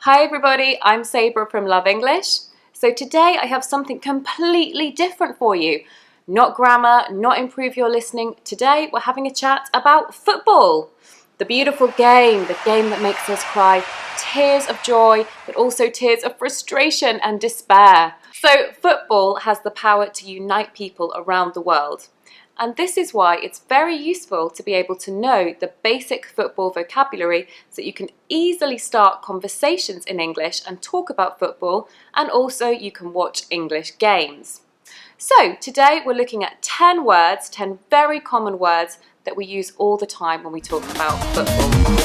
Hi everybody, I'm Sabrah from Love English. So today I have something completely different for you. Not grammar, not improve your listening. Today we're having a chat about football. The beautiful game, the game that makes us cry tears of joy, but also tears of frustration and despair. So football has the power to unite people around the world. And this is why it's very useful to be able to know the basic football vocabulary so that you can easily start conversations in English and talk about football, and also you can watch English games. So today we're looking at 10 words, 10 very common words that we use all the time when we talk about football.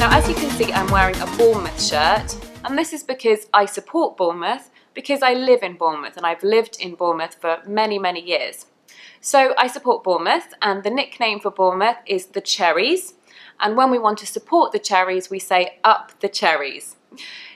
Now, as you can see, I'm wearing a Bournemouth shirt, and this is because I support Bournemouth, because I live in Bournemouth, and I've lived in Bournemouth for many, many years. So I support Bournemouth, and the nickname for Bournemouth is the Cherries, and when we want to support the Cherries, we say up the Cherries.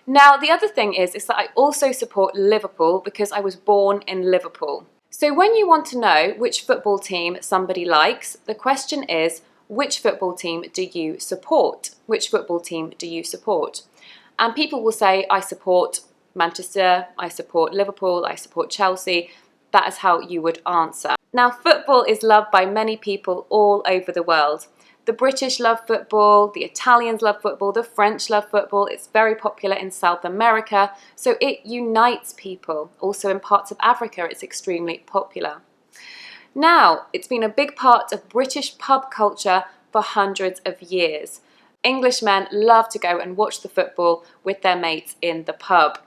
Now, the other thing is that I also support Liverpool because I was born in Liverpool. So when you want to know which football team somebody likes, the question is, which football team do you support? Which football team do you support? And people will say, I support Manchester, I support Liverpool, I support Chelsea. That is how you would answer. Now, football is loved by many people all over the world. The British love football, the Italians love football, the French love football. It's very popular in South America, so it unites people. Also in parts of Africa, it's extremely popular. Now, it's been a big part of British pub culture for hundreds of years. Englishmen love to go and watch the football with their mates in the pub.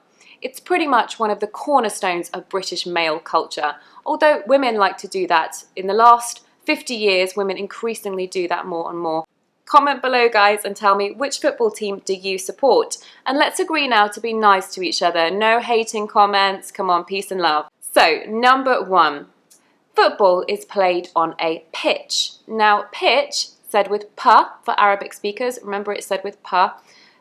It's pretty much one of the cornerstones of British male culture, although women like to do that. In the last 50 years, women increasingly do that more and more. Comment below, guys, and tell me which football team do you support. And let's agree now to be nice to each other. No hating comments. Come on, peace and love. So, number 1. Football is played on a pitch. Now, pitch, said with p for Arabic speakers. Remember, it's said with p.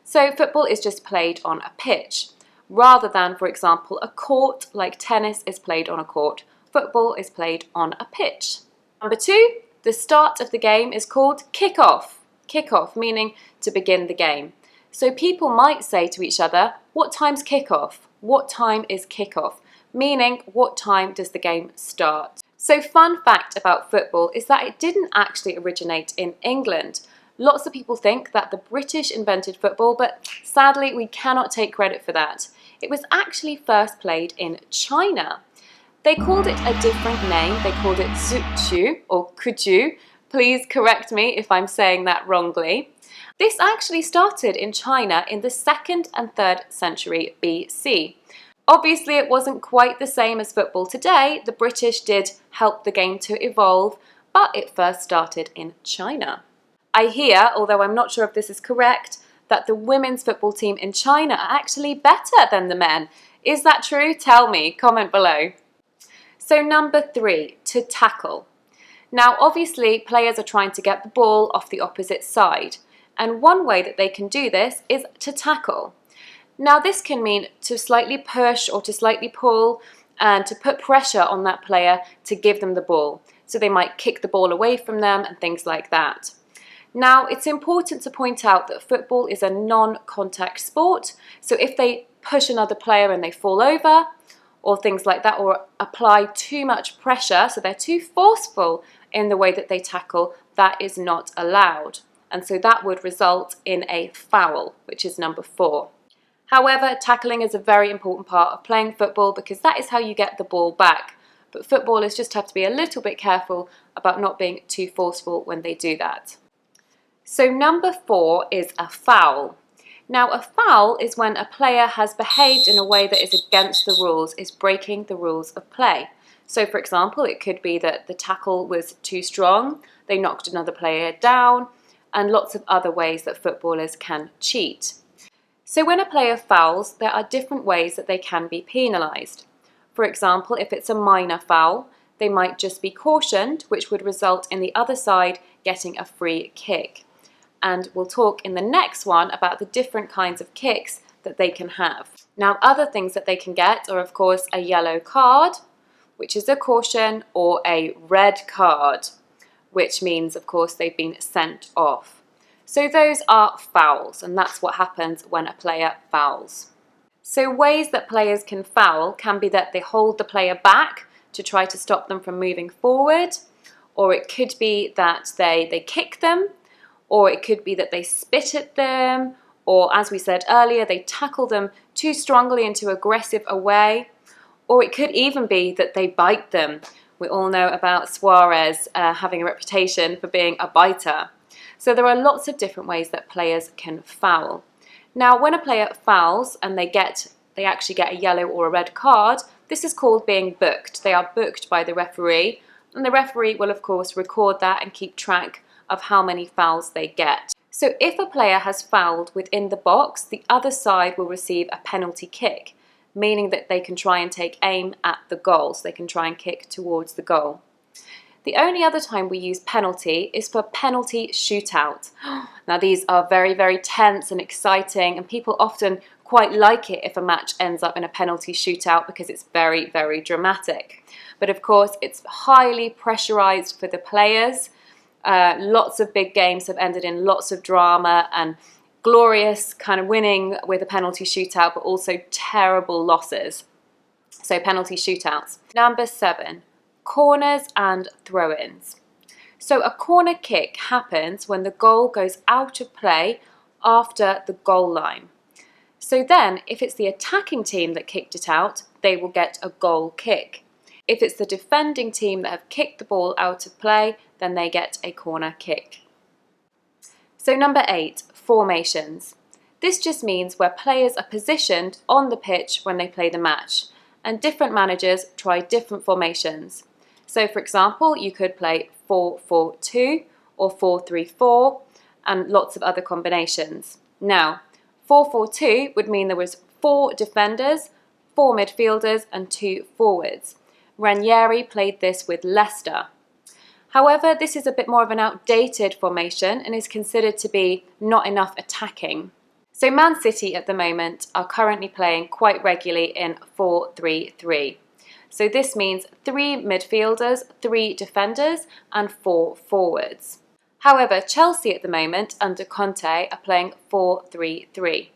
So football is just played on a pitch. Rather than, for example, a court, like tennis is played on a court. Football is played on a pitch. Number 2, the start of the game is called kick-off. Kick-off, meaning to begin the game. So people might say to each other, what time's kick-off? What time is kick-off? Meaning, what time does the game start? So fun fact about football is that it didn't actually originate in England. Lots of people think that the British invented football, but sadly we cannot take credit for that. It was actually first played in China. They called it a different name. They called it zuchu or kuju. Please correct me if I'm saying that wrongly. This actually started in China in the 2nd and 3rd century BC. Obviously, it wasn't quite the same as football today. The British did help the game to evolve, but it first started in China. I hear, although I'm not sure if this is correct, that the women's football team in China are actually better than the men. Is that true? Tell me, comment below. So number 3, to tackle. Now, obviously, players are trying to get the ball off the opposite side, and one way that they can do this is to tackle. Now, this can mean to slightly push or to slightly pull and to put pressure on that player to give them the ball. So they might kick the ball away from them and things like that. Now, it's important to point out that football is a non-contact sport. So if they push another player and they fall over or things like that, or apply too much pressure, so they're too forceful in the way that they tackle, that is not allowed. And so that would result in a foul, which is number 4. However, tackling is a very important part of playing football because that is how you get the ball back. But footballers just have to be a little bit careful about not being too forceful when they do that. So number 4 is a foul. Now, a foul is when a player has behaved in a way that is against the rules, is breaking the rules of play. So for example, it could be that the tackle was too strong, they knocked another player down, and lots of other ways that footballers can cheat. So when a player fouls, there are different ways that they can be penalised. For example, if it's a minor foul, they might just be cautioned, which would result in the other side getting a free kick. And we'll talk in the next one about the different kinds of kicks that they can have. Now, other things that they can get are, of course, a yellow card, which is a caution, or a red card, which means, of course, they've been sent off. So those are fouls, and that's what happens when a player fouls. So ways that players can foul can be that they hold the player back to try to stop them from moving forward, or it could be that they kick them, or it could be that they spit at them, or as we said earlier, they tackle them too strongly and too aggressive a way, or it could even be that they bite them. We all know about Suarez having a reputation for being a biter. So there are lots of different ways that players can foul. Now, when a player fouls and they actually get a yellow or a red card, this is called being booked. They are booked by the referee, and the referee will, of course, record that and keep track of how many fouls they get. So if a player has fouled within the box, the other side will receive a penalty kick, meaning that they can try and take aim at the goal, so they can try and kick towards the goal. The only other time we use penalty is for penalty shootout. Now, these are very, very tense and exciting, and people often quite like it if a match ends up in a penalty shootout because it's very, very dramatic. But of course, it's highly pressurized for the players. Lots of big games have ended in lots of drama and glorious kind of winning with a penalty shootout, but also terrible losses. So penalty shootouts. Number 7, corners and throw-ins. So a corner kick happens when the goal goes out of play after the goal line. So then, if it's the attacking team that kicked it out, they will get a goal kick. If it's the defending team that have kicked the ball out of play, then they get a corner kick. So number 8, formations. This just means where players are positioned on the pitch when they play the match, and different managers try different formations. So for example, you could play 4-4-2 or 4-3-4 and lots of other combinations. Now, 4-4-2 would mean there was 4 defenders, 4 midfielders and 2 forwards. Ranieri played this with Leicester. However, this is a bit more of an outdated formation and is considered to be not enough attacking. So Man City at the moment are currently playing quite regularly in 4-3-3. So this means 3 midfielders, 3 defenders and 4 forwards. However, Chelsea at the moment under Conte are playing 4-3-3.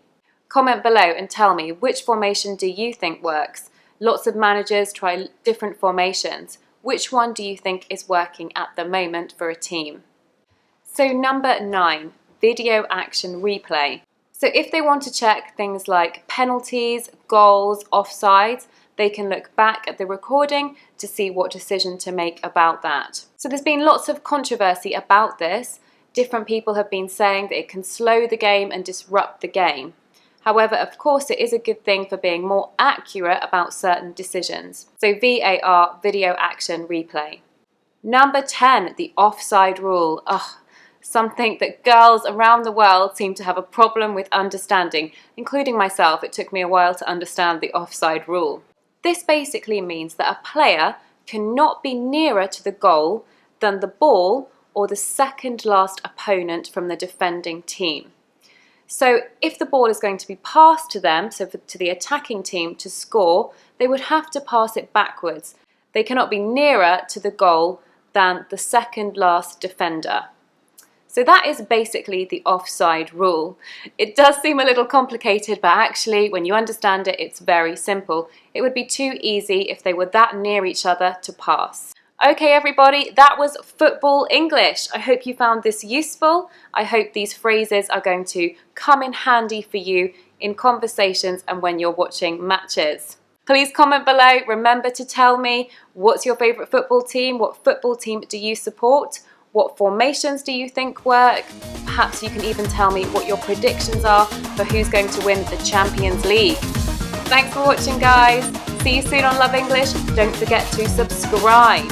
Comment below and tell me, which formation do you think works? Lots of managers try different formations. Which one do you think is working at the moment for a team? So number 9, video action replay. So if they want to check things like penalties, goals, offsides, they can look back at the recording to see what decision to make about that. So there's been lots of controversy about this. Different people have been saying that it can slow the game and disrupt the game. However, of course, it is a good thing for being more accurate about certain decisions. So VAR, video action replay. Number 10, the offside rule. Something that girls around the world seem to have a problem with understanding, including myself. It took me a while to understand the offside rule. This basically means that a player cannot be nearer to the goal than the ball or the second last opponent from the defending team. So if the ball is going to be passed to them, so to the attacking team to score, they would have to pass it backwards. They cannot be nearer to the goal than the second last defender. So that is basically the offside rule. It does seem a little complicated, but actually when you understand it, it's very simple. It would be too easy if they were that near each other to pass. Okay everybody, that was Football English. I hope you found this useful. I hope these phrases are going to come in handy for you in conversations and when you're watching matches. Please comment below. Remember to tell me, what's your favourite football team? What football team do you support? What formations do you think work? Perhaps you can even tell me what your predictions are for who's going to win the Champions League. Thanks for watching guys. See you soon on Love English. Don't forget to subscribe.